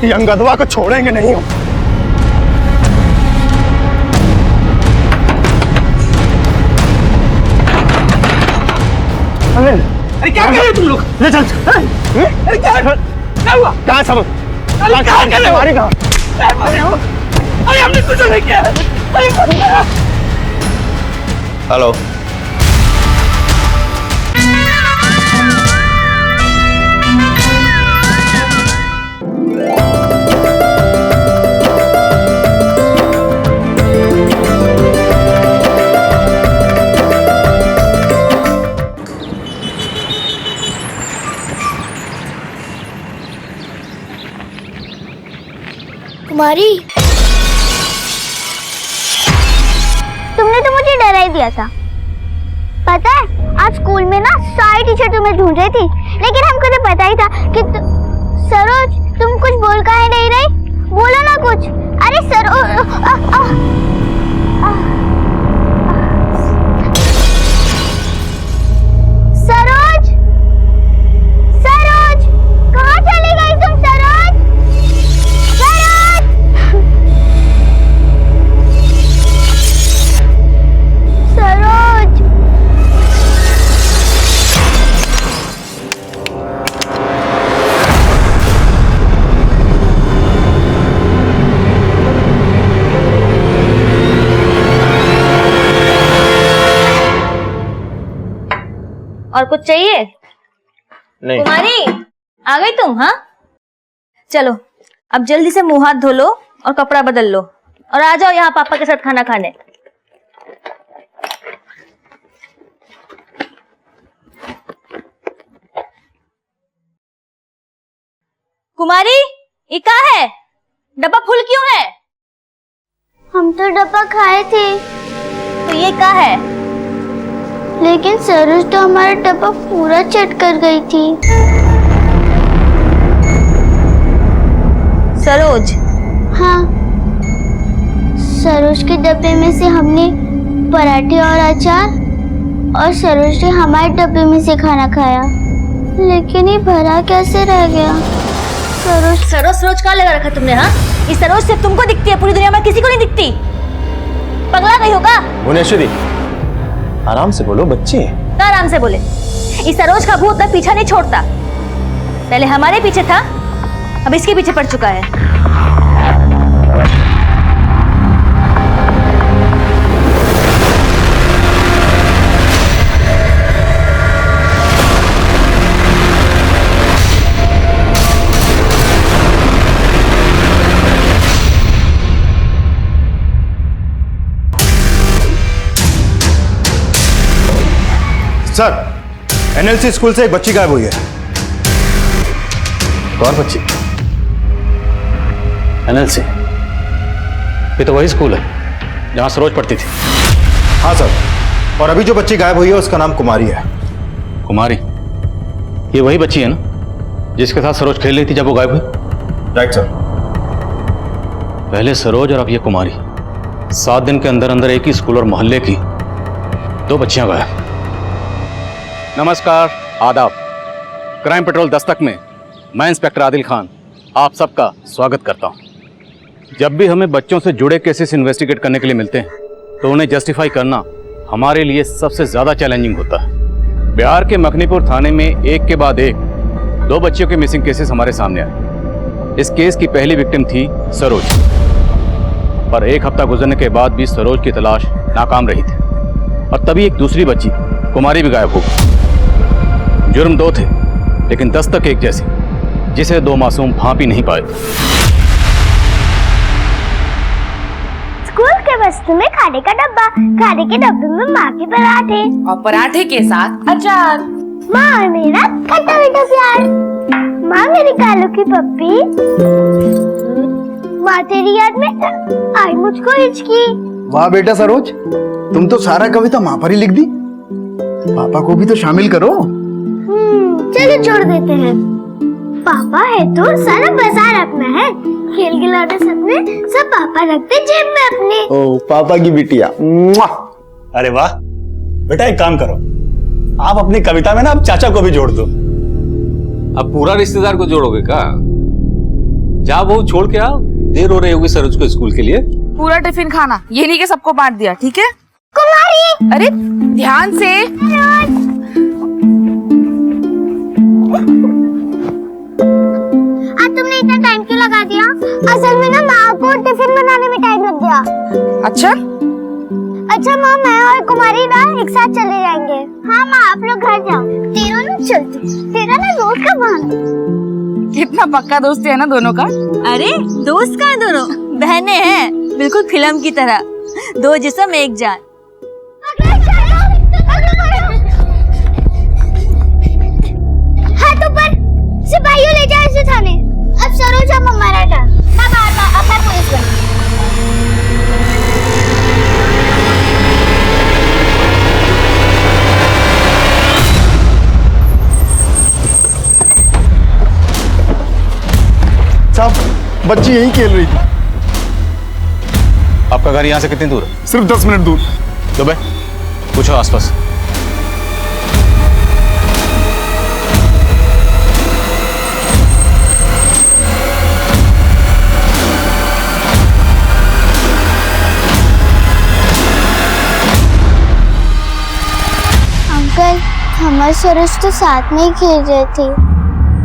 यंगदवा को छोड़ेंगे नहीं हम। अरे क्या कर रहे हो तुम लोग? ले चल। अरे क्या हुआ? कहाँ सब? अरे क्या कर रहे हो? अरे हमने कुछ नहीं किया। हेलो, कुमारी, तुमने तो मुझे डरा ही दिया था। पता है आज स्कूल में ना सारी टीचर तुम्हें ढूंढ रही थी, लेकिन हमको तो पता ही था कि सरोज तुम कुछ बोल काहे नहीं रही? बोलो ना कुछ। अरे सरोज, सरोज कहाँ चली गई तुम? सरोज, सरोज, और कुछ चाहिए? नहीं। कुमारी आ गई तुम? हाँ चलो अब जल्दी से मुंह हाथ धो लो और कपड़ा बदल लो और आ जाओ यहाँ पापा के साथ खाना खाने। कुमारी ये क्या है? डब्बा फुल क्यों है? हम तो डब्बा खाए थे। तो ये क्या है? लेकिन सरोज तो हमारा डब्बा पूरा चट कर गई थी। सरोज? हाँ, सरोज के डब्बे में से हमने पराठे और अचार और सरोज ने हमारे डब्बे में से खाना खाया, लेकिन ये भरा कैसे रह गया? सरोज सरोज कहाँ लगा रखा तुमने? हाँ ये सरोज सिर्फ तुमको दिखती है, पूरी दुनिया में किसी को नहीं दिखती। पगला गई होगा? भुवनेश्वरी आराम से बोलो, बच्ची है। तो आराम से बोले। इस सरोज का भूत ना पीछा नहीं छोड़ता। पहले हमारे पीछे था, अब इसके पीछे पड़ चुका है। सर, एनएलसी स्कूल से एक बच्ची गायब हुई है। कौन बच्ची? एनएलसी? ये तो वही स्कूल है जहां सरोज पढ़ती थी। हाँ सर, और अभी जो बच्ची गायब हुई है उसका नाम कुमारी है। कुमारी? ये वही बच्ची है ना जिसके साथ सरोज खेल रही थी जब वो गायब हुई? Right sir. पहले सरोज और अब ये कुमारी, 7 दिन के अंदर अंदर एक ही स्कूल और मोहल्ले की 2 बच्चियां गायब। नमस्कार, आदाब। क्राइम पेट्रोल दस्तक में मैं इंस्पेक्टर आदिल खान आप सबका स्वागत करता हूं। जब भी हमें बच्चों से जुड़े केसेस इन्वेस्टिगेट करने के लिए मिलते हैं तो उन्हें जस्टिफाई करना हमारे लिए सबसे ज़्यादा चैलेंजिंग होता है। बिहार के मखनीपुर थाने में एक के बाद एक 2 बच्चियों के मिसिंग केसेस हमारे सामने आए। इस केस की पहली विक्टिम थी सरोज, पर 1 हफ्ता गुजरने के बाद भी सरोज की तलाश नाकाम रही थी और तभी एक दूसरी बच्ची कुमारी भी गायब हो गई। जुर्म 2 थे लेकिन दस्तक एक जैसी, जिसे 2 मासूम भांप ही नहीं पाए। स्कूल के बस्ते में खाने का डब्बा, खाने के डब्बे में माँ के पराठे और पराठे के साथ अचार। माँ और मेरा खट्टा मीठा प्यार। माँ मेरी कालू की पप्पी। माँ तेरी याद में आई मुझको हिचकी। वाह बेटा सरोज, तुम तो सारा कविता माँ पर ही लिख दी। पापा को भी तो शामिल करो। चलो छोड़ देते हैं। पापा है तो सारा बाजार अपना है। खेल खिलौने सपने सब पापा रखते जेब में अपने। ओ पापा की बिटिया। मुआ। अरे वाह बेटा, एक काम करो, आप अपनी कविता में ना अब चाचा को भी जोड़ दो। अब पूरा रिश्तेदार को जोड़ोगे क्या? जा वो छोड़ के आओ, देर हो रही होगी सरोज को स्कूल के लिए। पूरा टिफिन खाना, ये नहीं कि सबको बांट दिया, ठीक है? कुमारी, अरे ध्यान से। आज तुमने इतना टाइम क्यों लगा दिया? असल में ना माँ को टिफिन बनाने में टाइम लग गया। अच्छा माँ, मैं और कुमारी ना एक साथ चले जाएंगे। हाँ माँ, आप लोग घर जाओ, तीनों लोग चलते। तेरा ना दोस्त का बहाना। कितना पक्का दोस्ती है ना दोनों का। अरे दोस्त कहाँ दोनों, बहनें हैं, बिल्कुल फिल्म की तरह, दो जिस्म एक जान। हाथ ऊपर, सिपाहियों ले जाओ इसे थाने। अब सरोज हम हमारा टर्न। अब मैं पुलिस बन। साहब, बच्ची यहीं खेल रही थी। आपका घर यहाँ से कितनी दूर है? सिर्फ 10 मिनट दूर। दुबे, पूछो आसपास। अंकल, हमारे सरोज तो साथ में ही खेल रहे थे,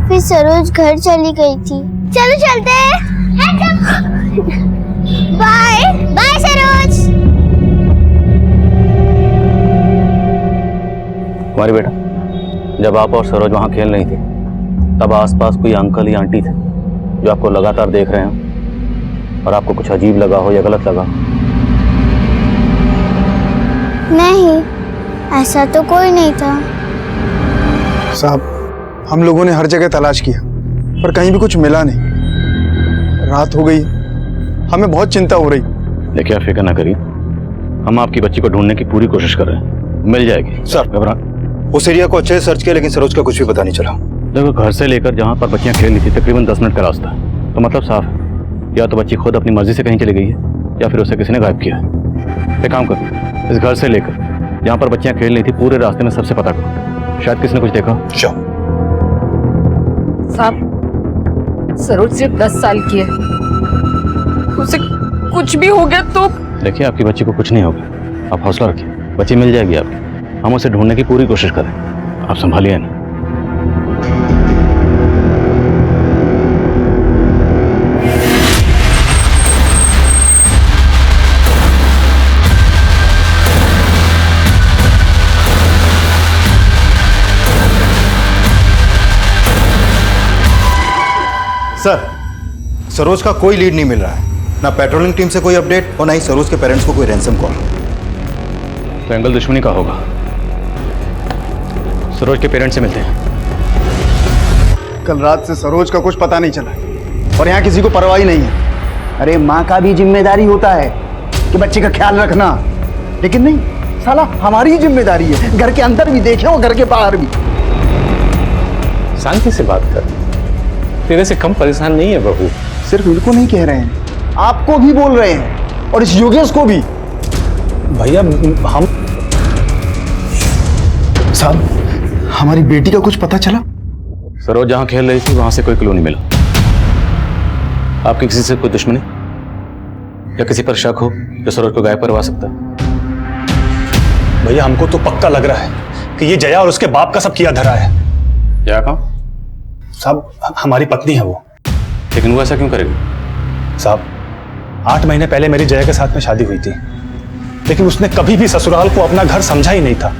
फिर सरोज घर चली गई थी। चलो चलते हैं। Bye bye Saroj. हमारी बेटा, जब आप और सरोज वहां खेल रही थी, तब आसपास कोई अंकल या आंटी थे जो आपको लगातार देख रहे हैं और आपको कुछ अजीब लगा हो या गलत लगा? नहीं, ऐसा तो कोई नहीं था। साहब, हम लोगों ने हर जगह तलाश किया पर कहीं भी कुछ मिला नहीं। रात हो गई, हमें बहुत चिंता हो रही। देखिए, आप फिक्र ना करिए, हम आपकी बच्ची को ढूंढने की पूरी कोशिश कर रहे हैं, मिल जाएगी। सर, घबरा। उस एरिया को अच्छे से सर्च किया लेकिन सरोज का कुछ भी पता नहीं चला। देखो, घर से लेकर जहाँ पर बच्चियाँ खेल रही थी तकरीबन 10 मिनट का रास्ता है, तो मतलब साफ है, या तो बच्ची खुद अपनी मर्जी से कहीं चली गई है या फिर उसे किसी ने गायब किया है। एक काम कर, इस घर से लेकर जहाँ पर बच्चियाँ खेल रही थी पूरे रास्ते में सबसे पता करो, शायद किसी ने कुछ देखा। साहब, सरोज सिर्फ 10 साल की है, उसे कुछ भी हो गया तो। देखिए, आपकी बच्ची को कुछ नहीं होगा, आप हौसला रखिए, बच्ची मिल जाएगी आपकी। हम उसे ढूंढने की पूरी कोशिश करें, आप संभालिए ना। सर, सरोज का कोई लीड नहीं मिल रहा है, ना पेट्रोलिंग टीम से कोई अपडेट और ना ही सरोज के पेरेंट्स को कोई रैंसम कॉल। तो एंगल दुश्मनी का होगा। सरोज के पेरेंट्स से मिलते हैं। कल रात से सरोज का कुछ पता नहीं चला और यहाँ किसी को परवाह ही नहीं है। अरे माँ का भी जिम्मेदारी होता है कि बच्चे का ख्याल रखना, लेकिन नहीं, साला हमारी ही जिम्मेदारी है, घर के अंदर भी देखें और घर के बाहर भी। शांति से बात कर, तेरे से कम परेशान नहीं है बहू। सिर्फ इनको नहीं कह रहे हैं, आपको भी बोल रहे हैं और इस योगेश को भी। भैया, हम साहब, हमारी बेटी का कुछ पता चला? सरोज जहाँ खेल रही थी वहां से कोई क्लू नहीं मिला। आपकी किसी से कोई दुश्मनी या किसी पर शक हो जो सरोज को गायब करवा सकता है? भैया, हमको तो पक्का लग रहा है कि ये जया और उसके बाप का सब किया धरा है। जया कहाँ? साहब, हमारी पत्नी है वो। लेकिन वो ऐसा क्यों करेगी? साहब, 8 महीने पहले मेरी जया के साथ में शादी हुई थी, लेकिन उसने कभी भी ससुराल को अपना घर समझा ही नहीं था।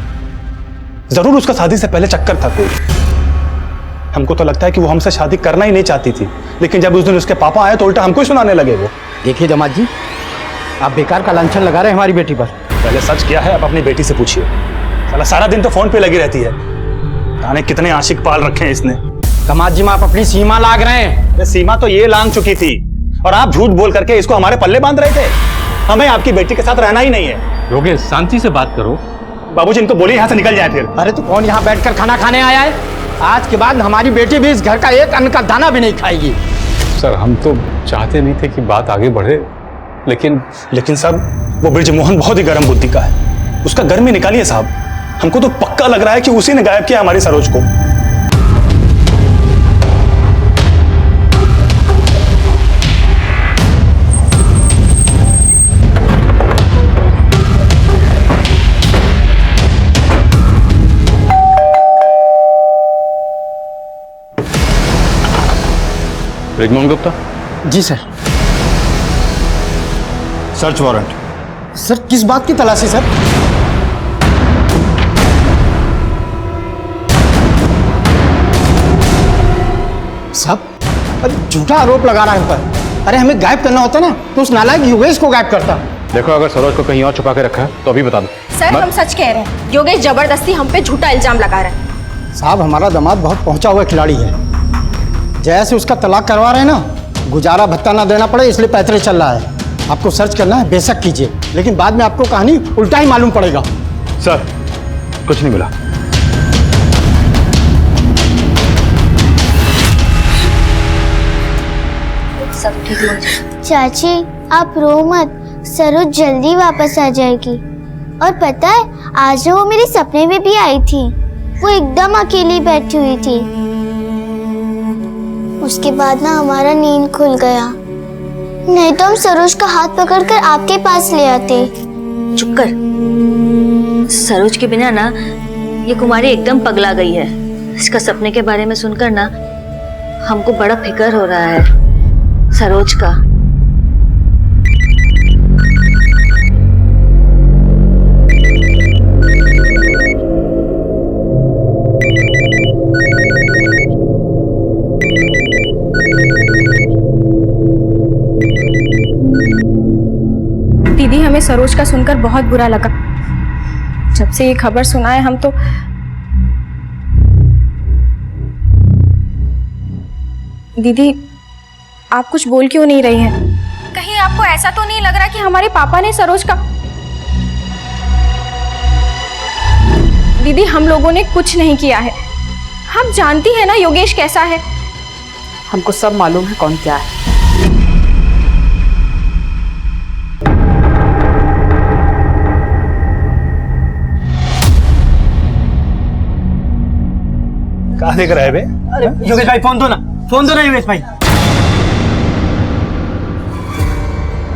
जरूर उसका शादी से पहले चक्कर था कोई। हमको तो लगता है कि वो हमसे शादी करना ही नहीं चाहती थी, लेकिन जब उस दिन उसके पापा आए तो उल्टा हमको ही सुनाने लगे वो। देखिए जमात जी, आप बेकार का लांछन लगा रहे हैं हमारी बेटी पर। पहले सच क्या है, अब अपनी बेटी से पूछिए। साला सारा दिन तो फोन पे लगी रहती है, जाने कितने आशिक पाल रखे हैं इसने। जमात जी, आप अपनी सीमा लांघ रहे हैं। सीमा तो ये लांघ चुकी थी और आप झूठ बोल करके इसको हमारे पल्ले बांध रहे थे। हमें आपकी बेटी के साथ रहना ही नहीं है। योगेश, शांति से बात करो। बाबूजी, इनको बोलिए यहाँ से निकल जाए फिर। अरे तो कौन यहाँ बैठकर खाना खाने आया है? आज के बाद हमारी बेटी भी इस घर का एक अन्न का दाना भी नहीं खाएगी। सर, हम तो चाहते नहीं थे कि बात आगे बढ़े, लेकिन साहब, वो ब्रिजमोहन बहुत ही गर्म बुद्धि का है, उसका घर में निकालिए साहब। हमको तो पक्का लग रहा है कि उसी ने गायब किया हमारी सरोज को। ब्रिजमोहन गुप्ता। जी सर। Search warrant. सर किस बात की तलाशी सर? साहब अरे झूठा आरोप लगा रहा है हम पर। अरे हमें गायब करना होता ना तो उस नालायक योगेश को गायब करता। देखो अगर सरोज को कहीं और छुपा के रखा है तो अभी बता दो। सर हम सच कह रहे हैं, योगेश जबरदस्ती हम पे झूठा इल्जाम लगा रहा है। साहब हमारा दामाद बहुत पहुंचा हुआ खिलाड़ी है। जैसे उसका तलाक करवा रहे हैं ना, गुजारा भत्ता ना देना पड़े इसलिए पैतरे चल रहा है। आपको सर्च करना है बेशक कीजिए, लेकिन बाद में आपको कहानी उल्टा ही मालूम पड़ेगा। सर कुछ नहीं मिला। सब ठीक हो जाए। चाची आप रो मत, सरोज जल्दी वापस आ जाएगी। और पता है आज वो मेरे सपने में भी आई थी। वो एकदम अकेली बैठी हुई थी। उसके बाद ना हमारा नींद खुल गया, नहीं तो हम सरोज का हाथ पकड़कर आपके पास ले आते। चुप कर। सरोज के बिना ना ये कुमारी एकदम पगला गई है। इसका सपने के बारे में सुनकर ना हमको बड़ा फिक्र हो रहा है सरोज का। दीदी हमें सरोज का सुनकर बहुत बुरा लगा। जब से ये खबर सुना है हम तो दीदी आप कुछ बोल क्यों नहीं रही हैं? कहीं आपको ऐसा तो नहीं लग रहा कि हमारे पापा ने सरोज का? दीदी हम लोगों ने कुछ नहीं किया है। हम जानती हैं ना योगेश कैसा है। हमको सब मालूम है कौन क्या है। कहाँ देख रहा है बे? अरे योगेश भाई फोन दो ना योगेश भाई।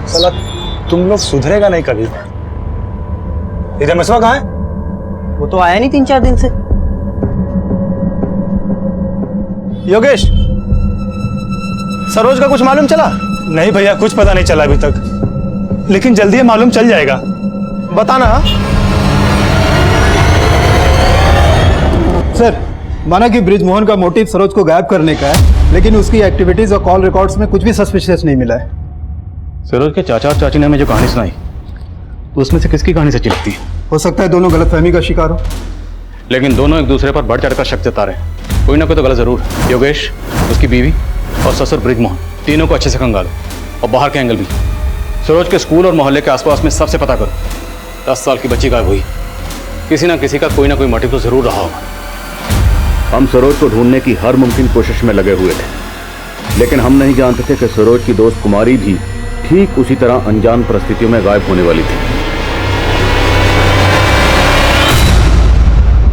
साला तुम लोग सुधरेगा नहीं कभी। इधर मसवा कहाँ है? वो तो आया नहीं 3-4 दिन से। योगेश सरोज का कुछ मालूम चला? नहीं भैया कुछ पता नहीं चला अभी तक, लेकिन जल्दी ये मालूम चल जाएगा। बताना। सर माना कि ब्रिजमोहन का मोटिव सरोज को गायब करने का है, लेकिन उसकी एक्टिविटीज और कॉल रिकॉर्ड्स में कुछ भी सस्पिशियस नहीं मिला है। सरोज के चाचा और चाची ने हमें जो कहानी सुनाई उसमें से किसकी कहानी सच्ची लगती है? हो सकता है दोनों गलतफहमी का शिकार हो। लेकिन दोनों एक दूसरे पर बढ़ चढ़कर शक जता रहे हैं। कोई ना कोई तो गलत जरूर है। योगेश, उसकी बीवी और ससुर ब्रिजमोहन, तीनों को अच्छे से खंगालो और बाहर के एंगल भी। सरोज के स्कूल और मोहल्ले के आसपास में सबसे पता करो। 10 साल की बच्ची गायब हुई, किसी ना किसी का कोई ना कोई मोटिव तो जरूर रहा होगा। हम सरोज को ढूंढने की हर मुमकिन कोशिश में लगे हुए थे, लेकिन हम नहीं जानते थे कि सरोज की दोस्त कुमारी भी ठीक उसी तरह अनजान परिस्थितियों में गायब होने वाली थी।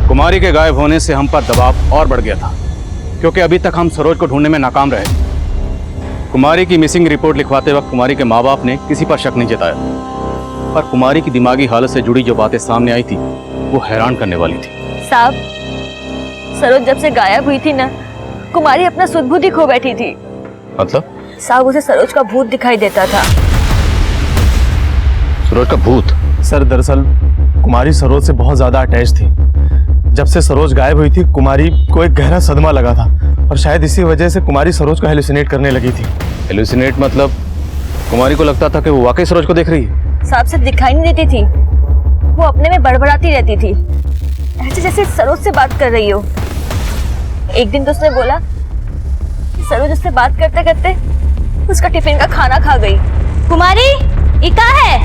कुमारी के गायब होने से हम पर दबाव और बढ़ गया था, क्योंकि अभी तक हम सरोज को ढूंढने में नाकाम रहे। कुमारी की मिसिंग रिपोर्ट लिखवाते वक्त कुमारी के माँ बाप ने किसी पर शक नहीं जताया, पर कुमारी की दिमागी हालत से जुड़ी जो बातें सामने आई थी वो हैरान करने वाली थी। साहब, सरोज जब से गायब हुई थी ना, कुमारी अपना सुध-बुद्धि खो बैठी थी। मतलब? साहब, उसे सरोज का भूत दिखाई देता था। सरोज का भूत? सर दरअसल कुमारी सरोज से बहुत ज्यादा अटैच थी। जब से सरोज गायब हुई थी कुमारी को एक गहरा सदमा लगा था, और शायद इसी वजह से कुमारी सरोज को हेलुसिनेट करने लगी थी। हेलुसिनेट मतलब कुमारी को लगता था कि वो वाकई सरोज को देख रही है। साहब, से दिखाई नहीं देती थी, वो अपने में बड़बड़ाती रहती थी, ऐसे जैसे सरोज से बात कर रही हो। एक दिन तो उसने बोला कि सरोज उससे बात करते करते उसका टिफिन का खाना खा गई। कुमारी, ये क्या है?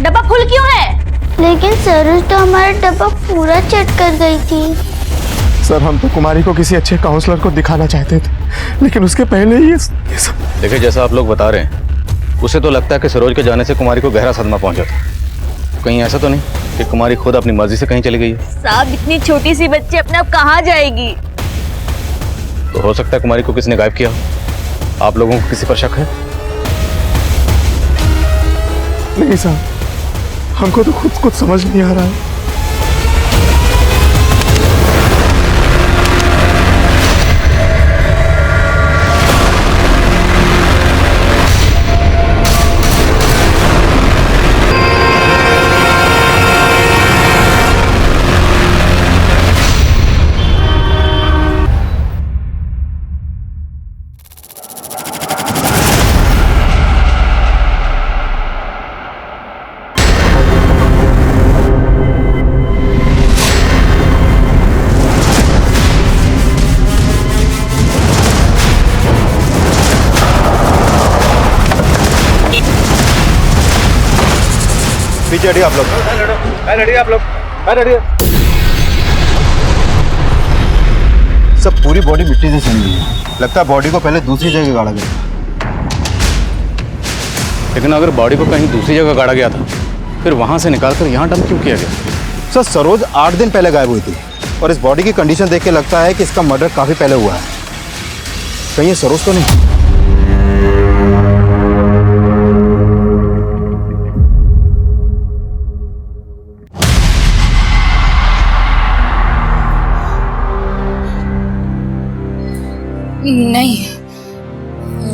डब्बा फुल क्यों है? लेकिन सरोज तो हमारा डब्बा पूरा चट कर गई थी। सर हम तो कुमारी को किसी अच्छे काउंसलर को दिखाना चाहते थे, लेकिन उसके पहले ही ये सब। देखिए, जैसा आप लोग बता रहे हैं उसे तो लगता है कि सरोज के जाने से कुमारी को गहरा सदमा पहुंचा था। कहीं ऐसा तो नहीं कि कुमारी खुद अपनी मर्जी से कहीं चली गई है? साहब, इतनी छोटी सी बच्ची अपने आप कहाँ जाएगी? तो हो सकता है कुमारी को किसी ने गायब किया। आप लोगों को किसी पर शक है? नहीं साहब, हमको तो खुद कुछ समझ नहीं आ रहा है। पीछे हटिए आप लोग। सब पूरी बॉडी मिट्टी से सनी हुई है। लगता है बॉडी को पहले दूसरी जगह गाड़ा गया। लेकिन अगर बॉडी को कहीं दूसरी जगह गाड़ा गया था, फिर वहां से निकालकर यहाँ डंप क्यों किया गया? सर सरोज 8 दिन पहले गायब हुई थी और इस बॉडी की कंडीशन देख के लगता है कि इसका मर्डर काफी पहले हुआ है। कहीं ये सरोज तो नहीं? नहीं,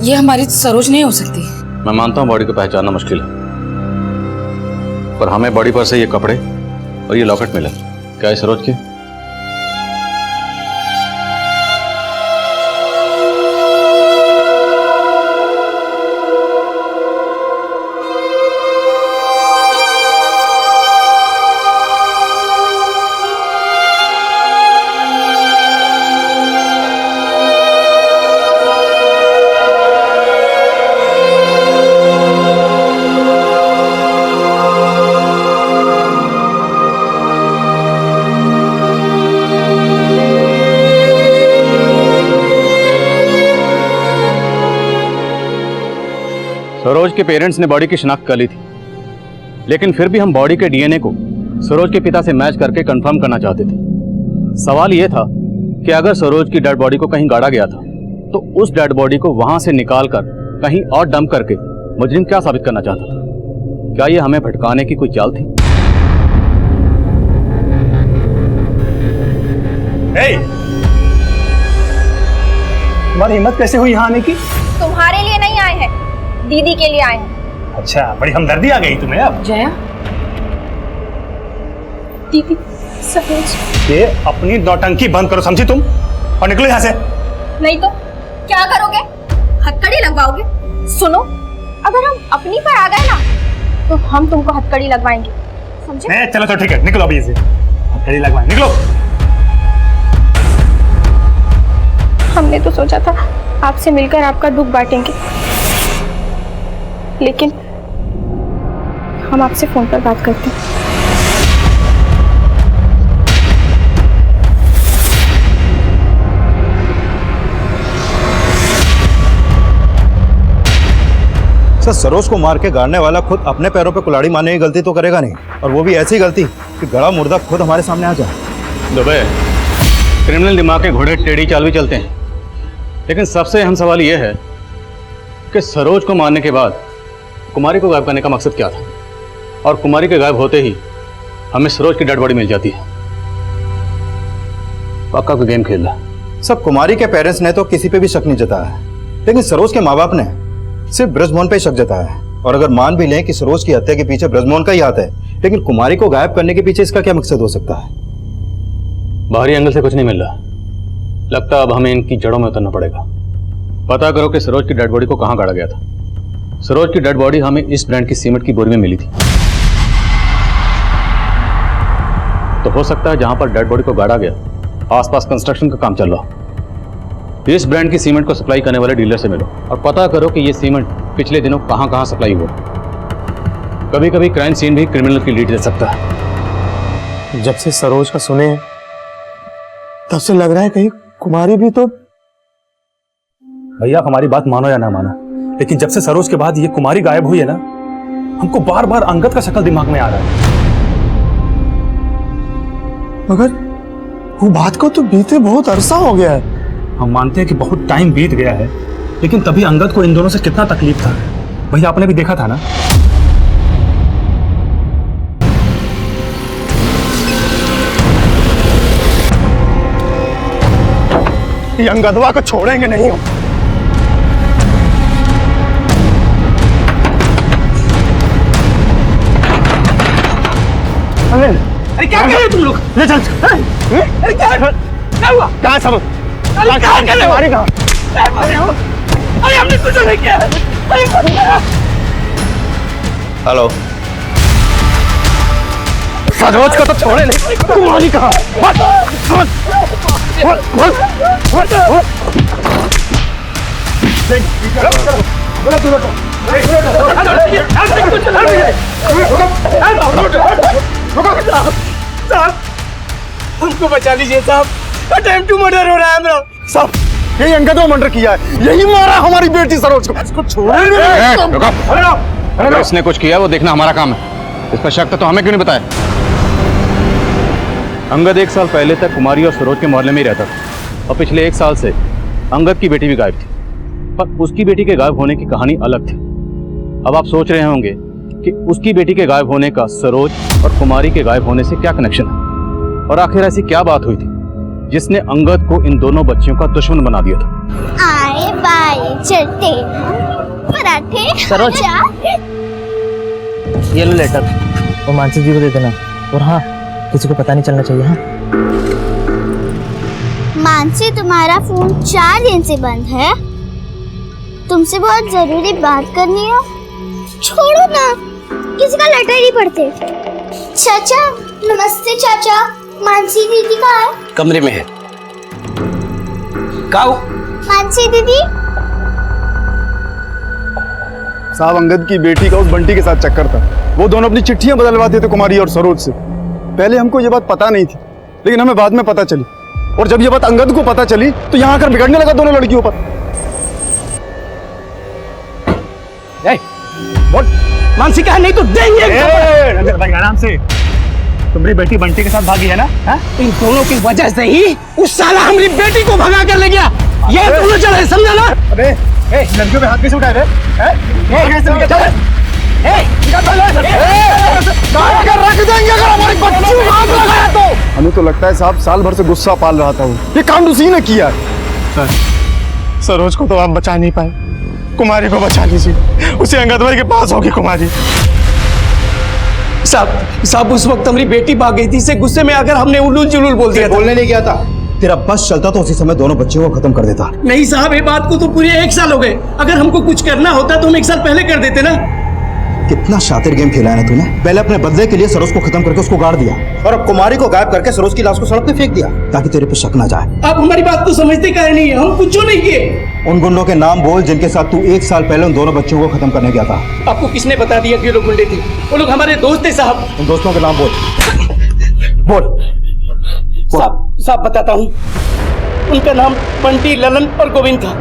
ये हमारी सरोज नहीं हो सकती। मैं मानता हूँ बॉडी को पहचानना मुश्किल है, पर हमें बॉडी पर से ये कपड़े और ये लॉकेट मिले। क्या ये सरोज की? सरोज के पेरेंट्स ने बॉडी की शिनाख्त कर ली थी, लेकिन फिर भी हम बॉडी के डीएनए को सरोज के पिता से मैच करके कंफर्म करना चाहते थे। सवाल यह था कि अगर सरोज की डेड बॉडी को कहीं गाड़ा गया था, तो उस डेड बॉडी को वहां से निकालकर कहीं और डंप करके मुजरिम क्या साबित करना चाहता था? क्या यह हमें भटकाने की कोई चाल थी? तुम्हारी हिम्मत कैसे हुई यहाँ आने की? तुम्हारे लिए नहीं आए हैं, दीदी के लिए आए हैं। अच्छा, बड़ी हमदर्दी आ गई तुम्हें अब। जया, दीदी, सरोज। ये अपनी नौटंकी बंद करो, समझी तुम? और निकलो यहाँ से। नहीं तो क्या करोगे? हथकड़ी लगवाओगे? सुनो, अगर हम अपनी पर आ गए ना, तो हम तुमको हथकड़ी लगवाएंगे, समझे? चलो तो ठीक है, निकलो अभी से। हथकड़ी लगवाएं, निकलो। हमने तो सोचा था आपसे मिलकर आपका दुख बांटेंगे, लेकिन हम आपसे फोन पर बात करते हैं। सर, सरोज को मार के गाड़ने वाला खुद अपने पैरों पे कुल्हाड़ी मारने की गलती तो करेगा नहीं, और वो भी ऐसी गलती कि गड़ा मुर्दा खुद हमारे सामने आ जाए। दुबे, क्रिमिनल दिमाग के घोड़े टेढ़ी चाल भी चलते हैं, लेकिन सबसे अहम सवाल यह है कि सरोज को मारने के बाद कुमारी को गायब करने का मकसद क्या था? और कुमारी के गायब होते ही हमें सरोज की डेड बॉडी मिल जाती है। पक्का कोई गेम खेल रहा है। सब कुमारी के पेरेंट्स ने तो किसी पे भी शक नहीं जताया, लेकिन सरोज के माँ बाप ने सिर्फ ब्रजमोहन पे शक जताया है। और अगर मान भी लें कि सरोज की हत्या के पीछे ब्रजमोहन का ही हाथ है, लेकिन कुमारी को गायब करने के पीछे इसका क्या मकसद हो सकता है? बाहरी एंगल से कुछ नहीं मिल रहा, लगता अब हमें इनकी जड़ों में उतरना पड़ेगा। पता करो कि सरोज की डेड बॉडी को कहाँ गाड़ा गया था। सरोज की डेड बॉडी हमें इस ब्रांड की सीमेंट की बोरी में मिली थी, तो हो सकता है जहां पर डेड बॉडी को गाड़ा गया आसपास कंस्ट्रक्शन का काम चल रहा हो। इस ब्रांड की सीमेंट को सप्लाई करने वाले डीलर से मिलो और पता करो कि ये सीमेंट पिछले दिनों कहां कहां सप्लाई हुआ। कभी कभी क्राइम सीन भी क्रिमिनल की लीड दे सकता है। जब से सरोज का सुने तब से लग रहा है कहीं कुमारी भी तो। भैया, हमारी बात मानो या ना मानो, लेकिन जब से सरोज के बाद ये कुमारी गायब हुई है ना, हमको बार बार अंगद का शक्ल दिमाग में आ रहा है। मगर वो बात को तो बीते बहुत अरसा हो गया है। हम मानते हैं कि बहुत टाइम बीत गया है, लेकिन तभी अंगद को इन दोनों से कितना तकलीफ था, भैया आपने भी देखा था ना। ये अंगदवा को छोड़ेंगे नहीं हम। अरे क्या कर रहे हो तुम लोग? ले चल। अरे क्या हुआ? कहाँ सब? अरे क्या कर रहे हो? अरे हमने कुछ नहीं किया। हेलो, सरोज को तो छोड़े नहीं, कुमारी कहाँ? साहब हमको बचा लीजिए साहब, अटेम्प्ट टू मर्डर हो रहा है हमरा। साहब यही अंगद को मर्डर किया है, यही मारा हमारी बेटी सरोज को। इसको अगर इसने कुछ किया वो देखना हमारा काम है। इस पर शक तो हमें क्यों नहीं बताया? अंगद 1 साल पहले तक कुमारी और सरोज के मोहल्ले में ही रहता था और पिछले 1 साल से अंगद की बेटी भी गायब थी, पर उसकी बेटी के गायब होने की कहानी अलग थी। अब आप सोच रहे होंगे कि उसकी बेटी के गायब होने का सरोज और कुमारी के गायब होने से क्या कनेक्शन है, और आखिर ऐसी क्या बात हुई थी जिसने अंगद को इन दोनों बच्चियों का दुश्मन बना दिया था। आए बाई चलते पराठे सरोज। ये लो लेटर, वो मानसी जी को दे देना, और हाँ किसी को पता नहीं चलना चाहिए। हाँ मानसी, तुम्हारा फोन 4 दिन से बंद है, तुमसे बहुत जरूरी बात करनी है। छोड़ो ना, किसी का लेटर ही पढ़ते। चाचा नमस्ते चाचा, मानसी दीदी कहाँ है? कमरे में है। काऊ मानसी दीदी। साहब अंगद की बेटी का उस बंटी के साथ चक्कर था, वो दोनों अपनी चिट्ठियां बदलवाते थे कुमारी और सरोज से। पहले हमको ये बात पता नहीं थी, लेकिन हमें बाद में पता चली, और जब ये बात अंगद को पता चली तो यहाँ आकर बिगड़ने लगा दोनों लड़कियों पर। मानसी कहा नहीं तो देंगे। भाई आराम से, तुम्हारी बेटी बंटी के साथ भागी है ना? इन दोनों की वजह से ही उस साला हमारी बेटी को भगा कर ले गया। ये दोनों चले, समझा ना? अबे लड़कियों पे हाथ कैसे उठाए रे? रख देंगे अगर हमारी बच्ची को आग लगाया तो। हमें तो लगता है साहब साल भर से गुस्सा पाल रहा था वो, ये कांड उसी ने किया है। सरोज को तो आप बचा नहीं पाए, कुमारी को बचा लीजिए, उसे अंगदवर के पास होगी कुमारी। साहब उस वक्त हमारी बेटी भाग गई थी, इसे गुस्से में आकर हमने उलूल जुलूल बोल दिया था। बोलने नहीं गया था, तेरा बस चलता तो उसी समय दोनों बच्चियों को खत्म कर देता। नहीं साहब, ये बात को तो पूरे 1 साल हो गए। अगर हमको कुछ करना होता तो हम 1 साल पहले कर देते ना। कितना शातिर गेम खेला है ना तूने। पहले अपने बदले के लिए सरोज को खत्म करके उसको गाड़ दिया, और अब कुमारी को गायब करके सरोज की लाश को सड़क पे फेंक दिया ताकि तेरे पे शक ना जाए। आप हमारी बात को समझते काहे नहीं है? हम कुछ नहीं किए। उन गुंडों के नाम बोल जिनके साथ तू 1 साल पहले उन दोनों बच्चों को खत्म करने गया था। आपको किसने बता दिया कि ये लोग गुंडे थे? वो लोग हमारे दोस्त थे साहब। उन दोस्तों के नाम बोल। साहब बताता हूँ, उनका नाम बंटी, ललन और गोविंद था।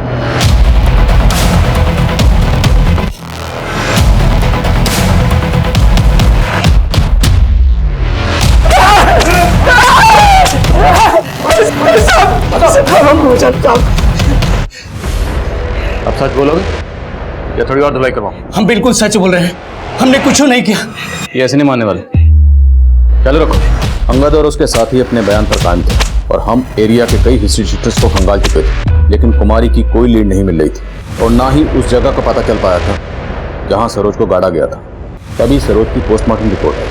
अब सच बोलोगे या थोड़ी और धुलाई करवाऊं? हम बिल्कुल सच बोल रहे हैं, हमने कुछ नहीं किया। ये ऐसे नहीं मानने वाले। चलो रखो। अंगद और उसके साथी अपने बयान पर कायम थे और हम एरिया के कई हिस्ट्री शीटर्स को खंगाल चुके थे, लेकिन कुमारी की कोई लीड नहीं मिल रही थी और ना ही उस जगह का पता चल पाया था जहां सरोज को गाड़ा गया था। तभी सरोज की पोस्टमार्टम रिपोर्ट आई।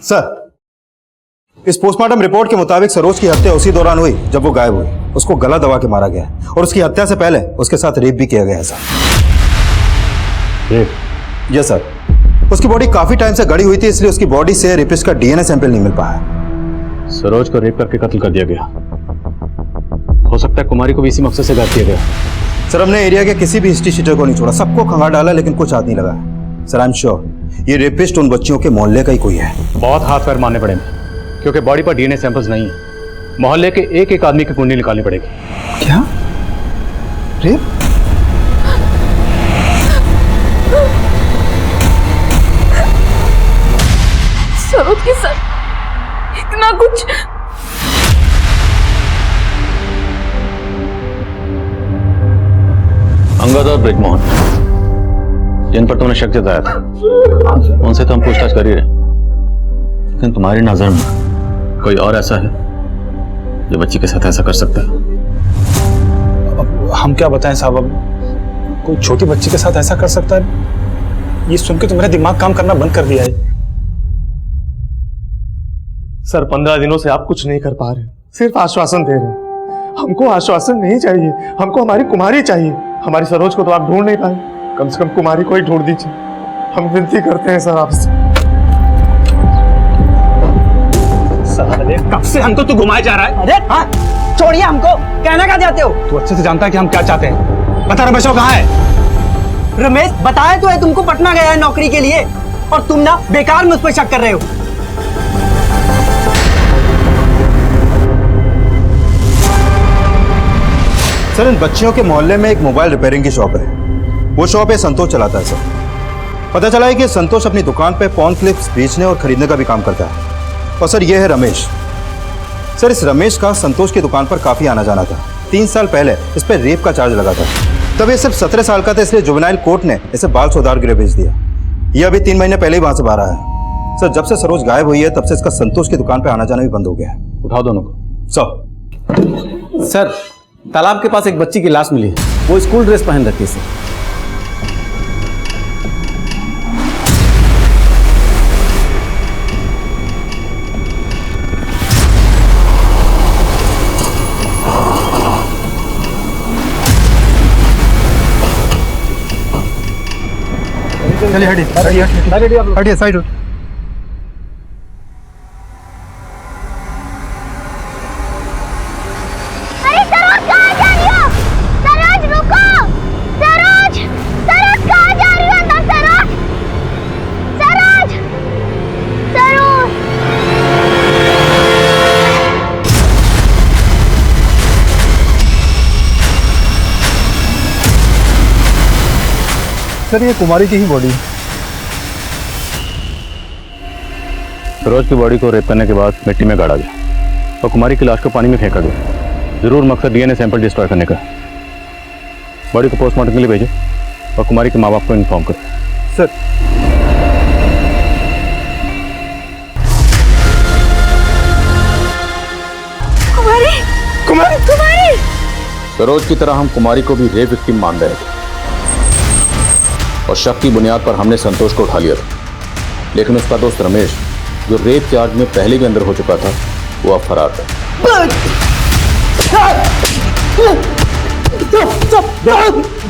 सर, इस पोस्टमार्टम रिपोर्ट के मुताबिक सरोज की हत्या उसी दौरान हुई जब वो गायब हुई। उसको गला दबा के मारा गया और उसकी हत्या से पहले उसके साथ रेप भी किया गया है सर। यस सर, उसकी बॉडी काफी टाइम से गड़ी हुई थी, इसलिए उसकी बॉडी से रेपिस्ट का डीएनए सैंपल नहीं मिल पाया। सरोज को रेप करके कत्ल कर दिया गया। हो सकता है कुमारी को भी इसी मकसद से गायब किया गया। सर, हमने एरिया के किसी भी हिस्ट्री शीटर को नहीं छोड़ा, सबको खंगाल डाला, लेकिन कुछ हाथ नहीं लगा। सर, आई एम श्योर ये रेपिस्ट उन बच्चियों के मोहल्ले का ही कोई है। बहुत हाथ पैर मारने पड़ेंगे, क्योंकि बॉडी पर डीएनए सैंपल्स नहीं है। मोहल्ले के एक एक आदमी की कुंडली निकालनी पड़ेगी। क्या? रेप? सरोज के साथ इतना कुछ। अंगद और ब्रिजमोहन, जिन पर तुमने शक जताया था, उनसे तो हम पूछताछ कर ही रहे, लेकिन तुम्हारी नजर में कोई और ऐसा है जो बच्ची के साथ ऐसा कर सकता है? अब हम क्या बताएं साहब, अब कोई छोटी बच्ची के साथ ऐसा कर सकता है, ये सुन के तो मेरा दिमाग काम करना बंद कर दिया है। सर, 15 दिनों से आप कुछ नहीं कर पा रहे, सिर्फ आश्वासन दे रहे हैं। हमको आश्वासन नहीं चाहिए, हमको हमारी कुमारी चाहिए। हमारी सरोज को तो आप ढूंढ नहीं पाए, कम से कम कुमारी को ही ढूंढ दीजिए। हम विनती करते हैं सर आपसे। साले कब से हमको तू घुमाए जा रहा है? अरे हाँ, छोड़िए हमको, कहना क्या चाहते हो? तू अच्छे से जानता है कि हम क्या चाहते हैं। बता रमेश वो कहाँ है? रमेश बताया तो है तुमको, पटना गया है नौकरी के लिए, और तुम ना बेकार में उस पर शक कर रहे हो। सर इन बच्चियों के मोहल्ले में एक मोबाइल रिपेयरिंग की शॉप है। वो शॉप है संतोष चलाता है सर। पता चला है कि संतोष अपनी दुकान पे पॉन क्लिप्स बेचने और खरीदने का भी काम करता है। और सर ये है रमेश। सर इस रमेश का संतोष की दुकान पर काफी आना जाना था। 3 साल पहले इस पर रेप का चार्ज लगा था। तब ये सिर्फ 17 साल का था, इसलिए जुवेनाइल कोर्ट ने इसे बाल सुधार गृह भेज दिया। ये अभी 3 महीने पहले ही वहां से बाहर आया है। सर जब से सरोज गायब हुई है तब से इसका संतोष की दुकान पर आना जाना भी बंद हो गया है। उठाओ दोनों को। सर तालाब के पास एक बच्ची की लाश मिली है, वो स्कूल ड्रेस पहन रखी है सर। चलिए हटिए साइड। अरे सरोज कहाँ जा रही हो? सरोज रुको! सरोज! सरोज कहाँ जा रही हो अंदर? सरोज! सरोज! सरोज! सर ये कुमारी की ही बॉडी है। सरोज की बॉडी को रेप करने के बाद मिट्टी में गाड़ा गया और कुमारी की लाश को पानी में फेंका गया। जरूर मकसद डीएनए सैंपल डिस्ट्रॉय करने का। बॉडी को पोस्टमार्टम के लिए भेजो और कुमारी के माँ बाप को इन्फॉर्म करो। सर कुमारी, कुमारी, कुमारी। सरोज की तरह हम कुमारी को भी रेप विक्टिम मान रहे थे और शक की बुनियाद पर हमने संतोष को उठा लिया था। लेकिन उसका दोस्त रमेश, जो रेप चार्ज में पहले भी अंदर हो चुका था, वो अब फरार था।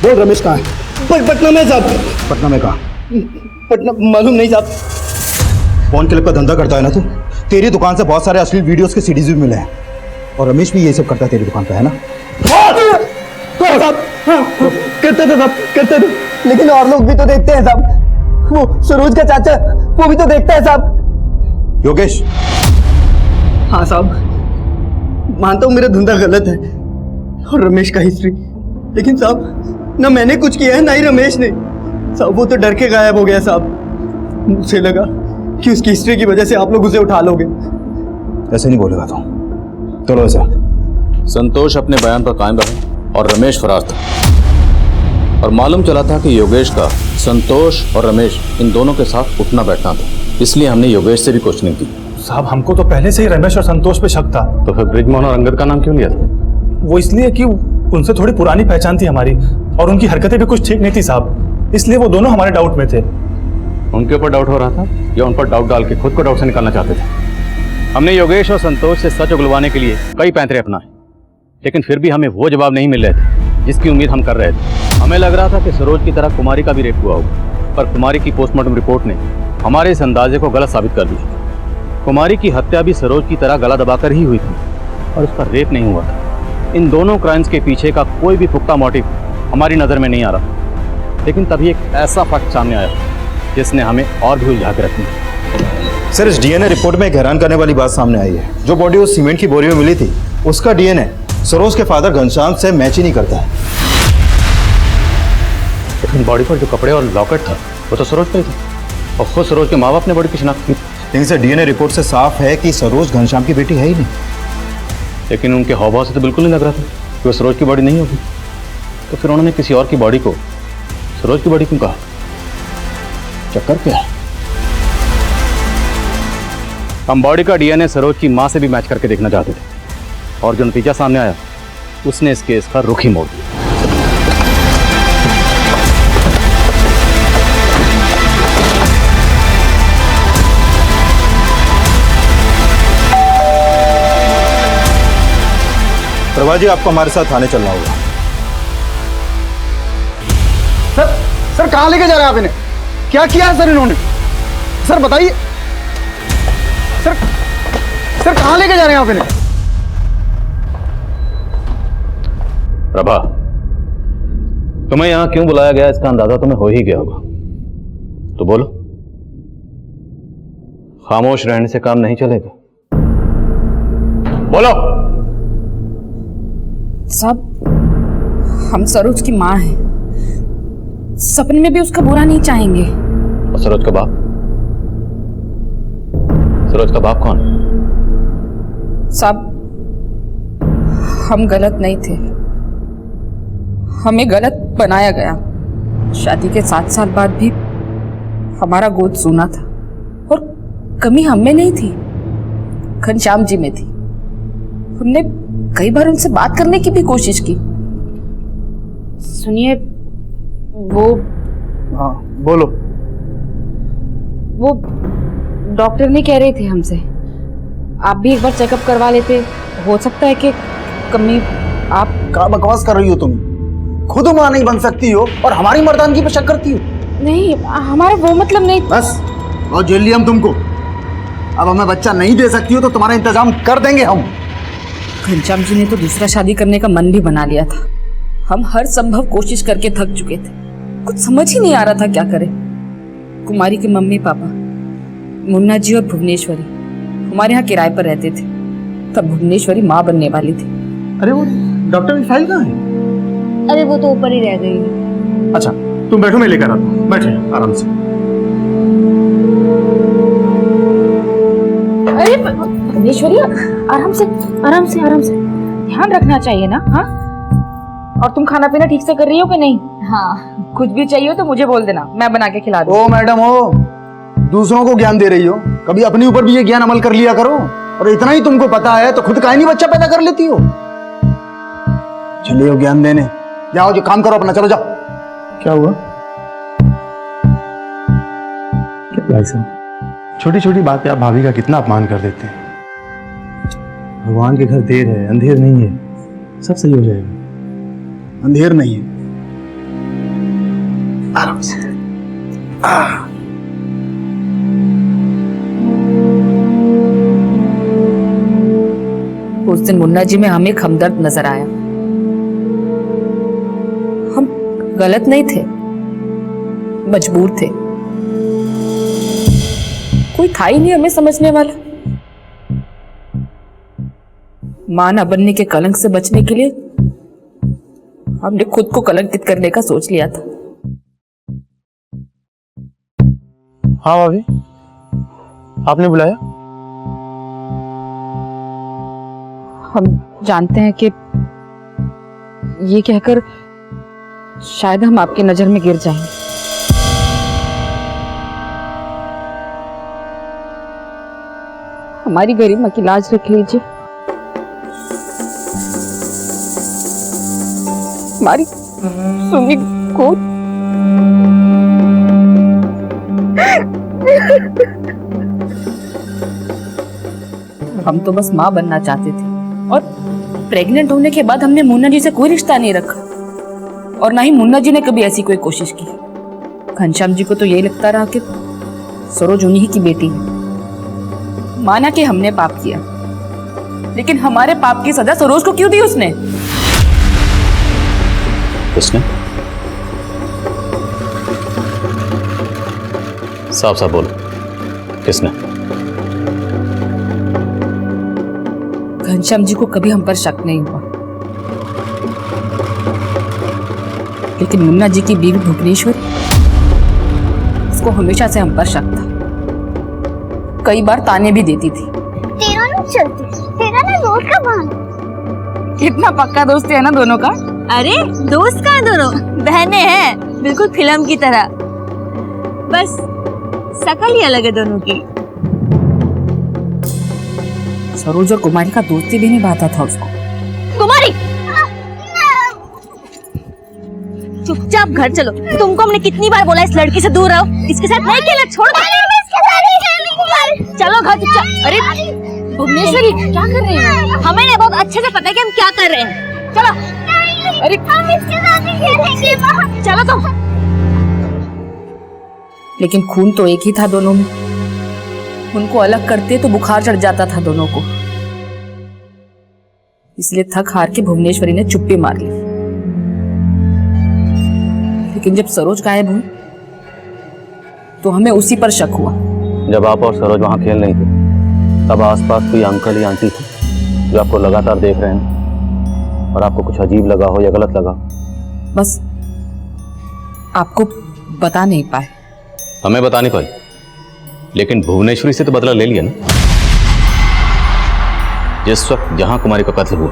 बोल रमेश कहाँ है? पटना में साहब। पटना में कहाँ? पटना मालूम नहीं साहब। फोन क्लिप का धंधा करता है ना तू? तेरी दुकान से बहुत सारे अश्लील वीडियोस के सीडीज भी मिले हैं और रमेश भी ये सब करता है तेरी दुकान पे, है ना? करते थे साहब, करते थे, लेकिन और लोग भी तो देखते हैं साहब। वो सरोज का चाचा, वो भी तो देखता है साहब। योगेश। हाँ साहब, मानता हूँ मेरा धंधा गलत है और रमेश का हिस्ट्री, लेकिन साहब ना मैंने कुछ किया है ना ही रमेश ने। साहब वो तो डर के गायब हो गया साहब। मुझे लगा कि उसकी हिस्ट्री की वजह से आप लोग उसे उठा लोगे। ऐसे नहीं बोलेगा तो। चलो ऐसा। संतोष अपने बयान पर कायम रहा और रमेश फरार था। और मालूम चला था कि योगेश का संतोष और रमेश इन दोनों के साथ उठना बैठना था, इसलिए हमने योगेश से भी क्वेश्चनिंग की। साहब हमको तो पहले से ही रमेश और संतोष पे शक था। तो फिर ब्रिजमोहन और अंगद का नाम क्यों लिया था? वो इसलिए कि उनसे थोड़ी पुरानी पहचान थी हमारी और उनकी हरकतें भी कुछ ठीक नहीं थी साहब, इसलिए वो दोनों हमारे डाउट में थे। उनके ऊपर डाउट हो रहा था या उन पर डाउट डाल के खुद को डाउट से निकालना चाहते थे? हमने योगेश और संतोष से सच उगलवाने के लिए कई पैंतरे अपनाए, लेकिन फिर भी हमें वो जवाब नहीं मिल रहे थे जिसकी उम्मीद हम कर रहे थे। हमें लग रहा था कि सरोज की तरह कुमारी का भी रेप हुआ होगा, पर कुमारी की पोस्टमार्टम रिपोर्ट ने हमारे इस अंदाजे को गलत साबित कर दिया। कुमारी की हत्या भी सरोज की तरह गला दबाकर ही हुई थी और उसका रेप नहीं हुआ था। इन दोनों क्राइम्स के पीछे का कोई भी पुख्ता मोटिव हमारी नज़र में नहीं आ रहा, लेकिन तभी एक ऐसा फैक्ट सामने आया जिसने हमें और भी उलझा के रखी। सर इस डीएनए रिपोर्ट में एक हैरान करने वाली बात सामने आई है। जो बॉडी उस सीमेंट की बोरी में मिली थी, उसका डीएनए सरोज के फादर घनश्याम से मैच ही नहीं करता है। लेकिन बॉडी पर जो कपड़े और लॉकेट था वो तो सरोज का ही था और खुद सरोज के माँ बाप ने बॉडी की शिनाख्त की। लेकिन सर डीएनए रिपोर्ट से साफ है कि सरोज घनश्याम की बेटी है ही नहीं। लेकिन उनके हाव-भाव से तो बिल्कुल नहीं लग रहा था कि वो सरोज की बॉडी नहीं होगी। तो फिर उन्होंने किसी और की बॉडी को सरोज की बॉडी क्यों कहा? चक्कर क्या है? हम बॉडी का डीएनए सरोज की मां से भी मैच करके देखना चाहते थे और जो नतीजा सामने आया उसने इस केस का रुख ही मोड़ दिया। प्रभा जी आपको हमारे साथ थाने चलना होगा। सर कहाँ लेके जा रहे हैं आप इन्हें? क्या किया है सर इन्होंने? सर बताइए सर, सर कहाँ लेके जा रहे हैं आप इन्हें? प्रभा, तुम्हें यहां क्यों बुलाया गया इसका अंदाजा तुम्हें हो ही गया होगा, तो बोलो। खामोश रहने से काम नहीं चलेगा, बोलो। साहब, हम सरोज की माँ हैं, सपने में भी उसका बुरा नहीं चाहेंगे। और सरोज का बाप? सरोज का बाप कौन? साहब, हम गलत नहीं थे, हमें गलत बनाया गया। शादी के 7 साल बाद भी हमारा गोद सूना था और कमी हम में नहीं थी, घनश्याम जी में थी। हमने कई बार उनसे बात करने की भी कोशिश की। सुनिए, वो हाँ बोलो। वो डॉक्टर ने कह रहे थे हमसे, आप भी एक बार चेकअप करवा लेते, हो सकता है कि कमी। आप क्या बकवास कर रही हो तुम? खुद माँ नहीं बन सकती हो और हमारी मर्दानगी पे शक करती हो? नहीं, हमारा वो मतलब नहीं। बस और जेल लिया हम तुमको। अब हमें बच्चा नहीं दे सकती हो तो तुम्हारा इंतजाम कर देंगे हम। घनश्याम जी ने तो दूसरा शादी करने का मन भी बना लिया था। हम हर संभव कोशिश करके थक चुके थे, कुछ समझ ही नहीं आ रहा था क्या करें। कुमारी के मम्मी पापा मुन्ना जी और भुवनेश्वरी हमारे यहाँ किराए पर रहते थे, तब भुवनेश्वरी माँ बनने वाली थी। अरे वो डॉक्टर की फाइल कहाँ है? अरे वो तो ऊपर ही रह गई। अच्छा तुम बैठो, मैं लेकर आता हूँ, बैठे आराम से। अरे भुवनेश्वरी, आराम से आराम से आराम से, ध्यान रखना चाहिए ना। हाँ, और तुम खाना पीना ठीक से कर रही हो कि नहीं? हाँ, कुछ भी चाहिए तो मुझे बोल देना, मैं बना के खिला दूँ। ओ मैडम हो, दूसरों को ज्ञान दे रही हो, कभी अपने ऊपर भी ये ज्ञान अमल कर लिया करो। और इतना ही तुमको पता है तो खुद का ही नहीं बच्चा पैदा कर लेती हो। चलिए हो ज्ञान देने, जाओ जो काम करो अपना, चलो जाओ। क्या हुआ? क्या भाई साहब, छोटी छोटी बातें आप भाभी का कितना अपमान कर देते हैं। भगवान के घर देर है, अंधेर नहीं है, सब सही हो जाएगा। अंधेर नहीं है, आराम से। उस दिन मुन्ना जी में हमें एक हमदर्द नजर आया। हम गलत नहीं थे, मजबूर थे, कोई था ही नहीं हमें समझने वाला। मां न बनने के कलंक से बचने के लिए हमने खुद को कलंकित करने का सोच लिया था। हाँ भाभी, आपने बुलाया? हम जानते हैं कि ये कहकर शायद हम आपकी नजर में गिर जाएंगे। हमारी गरिमा की लाज रख लीजिए, हमारी सुमी को हम तो बस माँ बनना चाहते थे और प्रेग्नेंट होने के बाद हमने मुन्ना जी से कोई रिश्ता नहीं रखा और ना ही मुन्ना जी ने कभी ऐसी कोई कोशिश की। घनश्याम जी को तो यही लगता रहा कि सरोज उन्हीं की बेटी है। माना कि हमने पाप किया, लेकिन हमारे पाप की सजा सरोज को क्यों दी उसने? किसने? साफ साफ बोलो, किसने? घनश्याम जी को कभी हम पर शक नहीं हुआ, लेकिन मुन्ना जी की बीवी भुवनेश्वरी, उसको हमेशा से हम पर शक था। कई बार ताने भी देती थी। तेरा नहीं चलती, तेरा ना दोस्त का बहाना। कितना पक्का दोस्त है ना दोनों का। अरे दोस्त कहाँ, दोनों बहनें हैं, बिल्कुल फिल्म की तरह, बस शकल ही अलग है दोनों की। सरोज और कुमारी का दोस्ती भी निभाता था उसको। कुमारी, चुपचाप घर चलो। तुमको हमने कितनी बार बोला इस लड़की से दूर रहो, इसके साथ नहीं खेलना, छोड़ दो। चलो घर चुपचाप। अरे भुवनेश्वरी, क्या कर रही है? हमें ना बहुत अच्छे से पता है कि हम क्या कर रहे हैं। चलो। अरे हम इसके साथ ही खेलेंगे बाहर। चलो तुम। लेकिन खून तो एक ही था दोनों में। उनको अलग करते तो बुखार चढ़ जाता था दोनों को, इसलिए थक हार के भुवनेश्वरी ने चुप्पी मार ली। लेकिन जब सरोज गायब हुई तो हमें उसी पर शक हुआ। जब आप और सरोज वहां खेल रही थी तब आसपास कोई अंकल या आंटी थे जो आपको लगातार देख रहे हैं और आपको कुछ अजीब लगा हो या गलत लगा? बस आपको बता नहीं पाए। हमें बता नहीं पाई, लेकिन भुवनेश्वरी से तो बदला ले लिया ना। जिस वक्त जहां कुमारी का कत्ल हुआ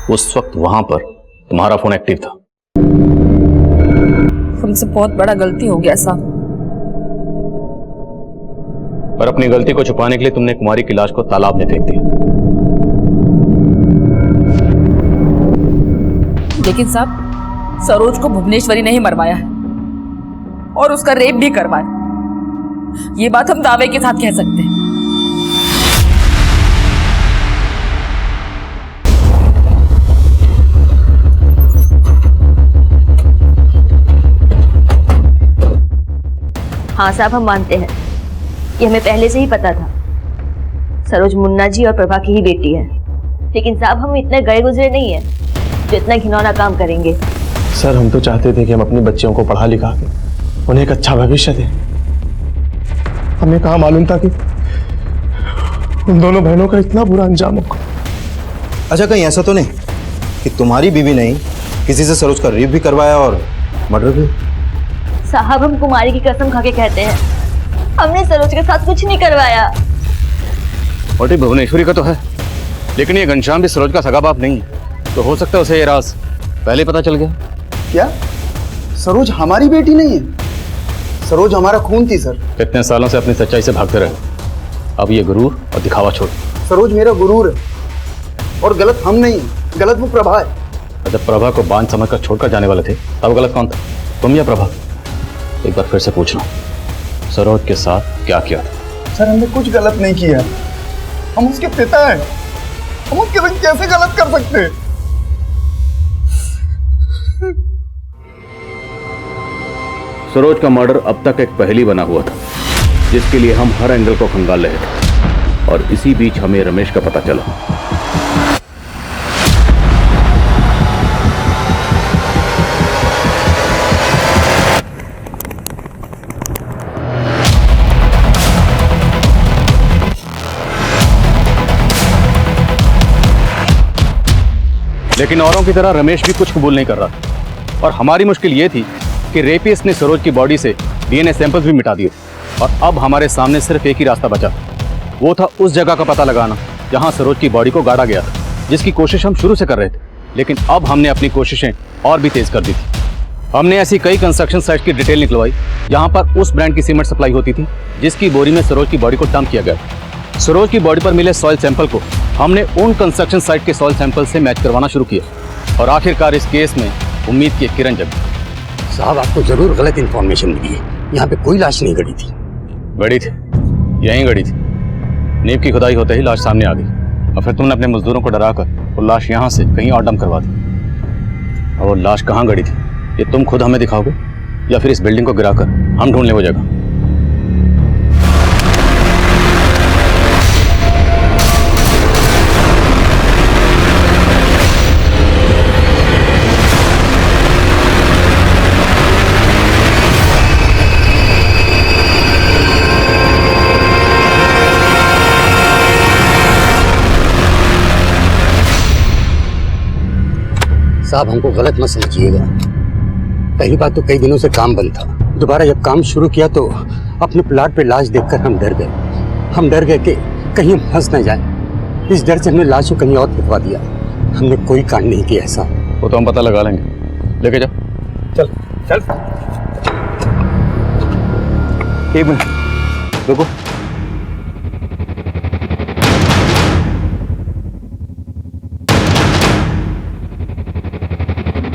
उस वक्त वहां पर तुम्हारा फोन एक्टिव था। हमसे बहुत बड़ा गलती हो गया साहब। पर अपनी गलती को छुपाने के लिए तुमने कुमारी की लाश को तालाब में फेंक दिया। लेकिन साहब सरोज को भुवनेश्वरी ने ही मरवाया है और उसका रेप भी करवाया। ये बात हम दावे के साथ कह सकते हैं। हाँ साहब, हम मानते हैं कि हमें पहले से ही पता था सरोज मुन्ना जी और प्रभा की ही बेटी है। लेकिन साहब हम इतने गए गुजरे नहीं है जो इतना घिनौना काम करेंगे। सर हम तो चाहते थे कि हम अपनी बच्चियों को पढ़ा लिखा के उन्हें एक अच्छा भविष्य दें। हमें कहाँ मालूम था कि उन दोनों बहनों का इतना बुरा अंजाम होगा। अच्छा कहीं ऐसा तो नहीं कि तुम्हारी बीवी नहीं किसी से सरोज का रेप भी करवाया और मर्डर भी? साहब हम कुमारी की कसम खा के कहते हैं हमने सरोज के साथ कुछ नहीं करवाया। और भुवनेश्वरी का तो है, लेकिन ये घनश्याम भी सरोज का सगा बाप नहीं है, तो हो सकता है उसे ये राज पहले पता चल गया। क्या सरोज हमारी बेटी नहीं है? सरोज हमारा खून थी सर। इतने सालों से अपनी सच्चाई से भागते रहे, अब ये गुरूर और दिखावा छोड़। सरोज मेरा गुरूर है और गलत हम नहीं है, गलत वो प्रभा है। जब प्रभा को बांझ समझकर छोड़कर जाने वाले थे तब गलत कौन था, तुम या प्रभा? एक बार फिर से पूछ लो, सरोज के साथ क्या किया था? सर हमने कुछ गलत नहीं किया, हम उसके पिता हैं, हम उसके साथ कैसे गलत कर सकते हैं? सरोज का मर्डर अब तक एक पहेली बना हुआ था जिसके लिए हम हर एंगल को खंगाल रहे थे, और इसी बीच हमें रमेश का पता चला। लेकिन औरों की तरह रमेश भी कुछ कबूल नहीं कर रहा था, और हमारी मुश्किल ये थी कि रेपिस्ट ने सरोज की बॉडी से डीएनए सैंपल्स भी मिटा दिए, और अब हमारे सामने सिर्फ एक ही रास्ता बचा, वो था उस जगह का पता लगाना जहां सरोज की बॉडी को गाड़ा गया था, जिसकी कोशिश हम शुरू से कर रहे थे। लेकिन अब हमने अपनी कोशिशें और भी तेज कर दी थी। हमने ऐसी कई कंस्ट्रक्शन साइट की डिटेल निकलवाई जहां पर उस ब्रांड की सीमेंट सप्लाई होती थी जिसकी बोरी में सरोज की बॉडी को डंप किया गया। सरोज की बॉडी पर मिले सॉइल सैंपल को हमने उन कंस्ट्रक्शन साइट के सॉइल सैंपल से मैच करवाना शुरू किया, और आखिरकार इस केस में उम्मीद की एक किरण जगी। साहब आपको जरूर गलत इंफॉर्मेशन मिली है, यहाँ पे कोई लाश नहीं गड़ी थी। गड़ी थी, यहीं गड़ी थी। नींव की खुदाई होते ही लाश सामने आ गई, और फिर तुमने अपने मजदूरों को डराकर वो लाश यहाँ से कहीं और डंप करवा दी। और वो लाश कहाँ गड़ी थी ये तुम खुद हमें दिखाओगे, या फिर इस बिल्डिंग को गिराकर हम ढूंढ लें वो जगह? साहब हमको गलत मत समझिएगा, पहली बात तो कई दिनों से काम बंद था, दोबारा जब काम शुरू किया तो अपने प्लाट पे लाश देखकर हम डर गए। हम डर गए कि कहीं हम फंस न जाए, इस डर से हमने लाश को कहीं और फेंकवा दिया। हमने कोई कांड नहीं किया ऐसा। वो तो हम पता लगा लेंगे, लेके जाओ। चल चल एक मिनट रुको।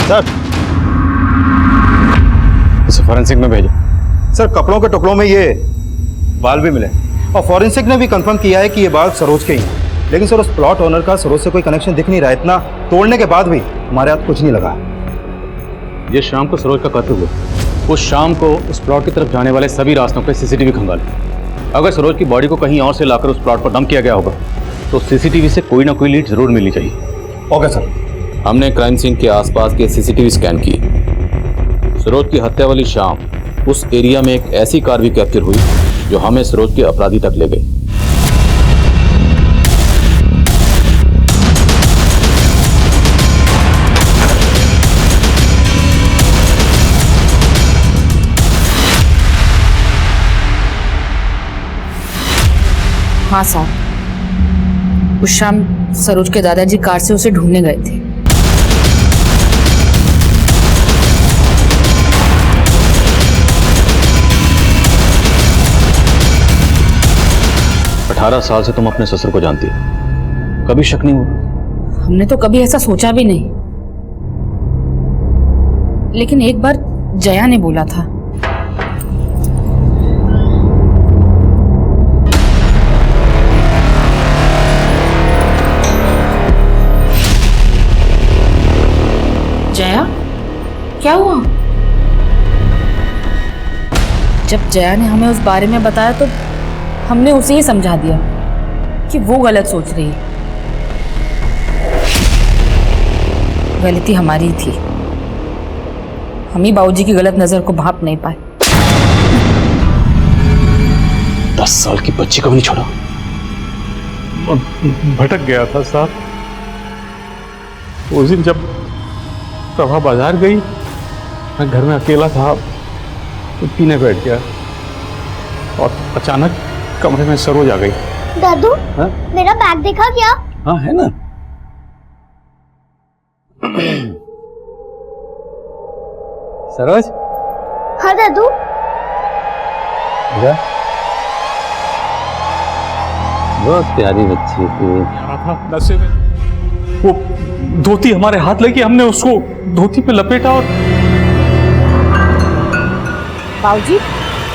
सर इसे फॉरेंसिक में भेजो। सर कपड़ों के टुकड़ों में ये बाल भी मिले, और फॉरेंसिक ने भी कंफर्म किया है कि ये बाल सरोज के ही हैं। लेकिन सर उस प्लॉट ओनर का सरोज से कोई कनेक्शन दिख नहीं रहा। इतना तोड़ने के बाद भी हमारे हाथ कुछ नहीं लगा। जिस शाम को सरोज का कत्ल हुआ उस शाम को उस प्लॉट की तरफ जाने वाले सभी रास्तों पे सीसीटीवी खंगाले। अगर सरोज की बॉडी को कहीं और से लाकर उस प्लॉट पर डंप किया गया होगा तो सीसीटीवी से कोई ना कोई लीड जरूर मिलनी चाहिए। Okay sir. हमने क्राइम सीन के आसपास के सीसीटीवी स्कैन किए, सरोज की हत्या वाली शाम उस एरिया में एक ऐसी कार भी कैप्चर हुई जो हमें सरोज के अपराधी तक ले गई। हाँ साहब, उस शाम सरोज के दादाजी कार से उसे ढूंढने गए थे। अठारह साल से तुम अपने ससुर को जानती हो, कभी शक नहीं हुआ? हमने तो कभी ऐसा सोचा भी नहीं, लेकिन एक बार जया ने बोला था। जया, क्या हुआ? जब जया ने हमें उस बारे में बताया तो हमने उसे ही समझा दिया कि वो गलत सोच रही है। गलती हमारी ही थी, हम ही बाबूजी की गलत नजर को भांप नहीं पाए। 10 साल की बच्ची को भी नहीं छोड़ा। भटक गया था साहब। उस दिन जब प्रभा बाजार गई, मैं घर में अकेला था तो पीने बैठ गया और अचानक कमरे में सरोज आ गई। दादू, हाँ? मेरा बैग देखा क्या? हाँ है ना। सरोज, हाँ दादू। बहुत प्यारी बच्ची थी। था नशे में वो धोती हमारे हाथ लगी, हमने उसको धोती पे लपेटा और बाबूजी,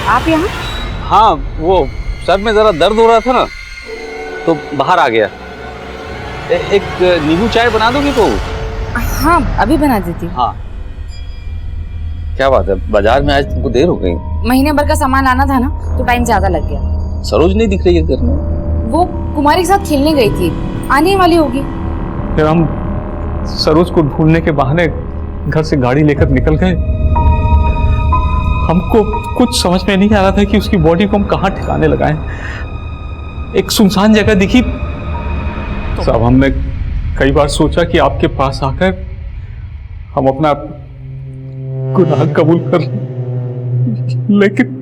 आप यहाँ? हाँ, वो सर में जरा दर्द हो रहा था ना, तो बाहर आ गया। एक नींबू चाय बना दोगे तो? हाँ, अभी बना देती हूँ। हाँ। क्या बात है, बाजार में आज तुमको देर हो गई? महीने भर का सामान लाना था ना, तो टाइम ज्यादा लग गया। सरोज नहीं दिख रही है घर में। वो कुमारी के साथ खेलने गई थी, आने वाली होगी। फिर हम सरोज को ढूंढने के बहाने घर से गाड़ी लेकर निकल गए। हमको कुछ समझ में नहीं आ रहा था कि उसकी बॉडी को हम कहाँ ठिकाने लगाएं। एक सुनसान जगह दिखी तो साहब, हमने कई बार सोचा कि आपके पास आकर हम अपना गुनाह कबूल कर लें, लेकिन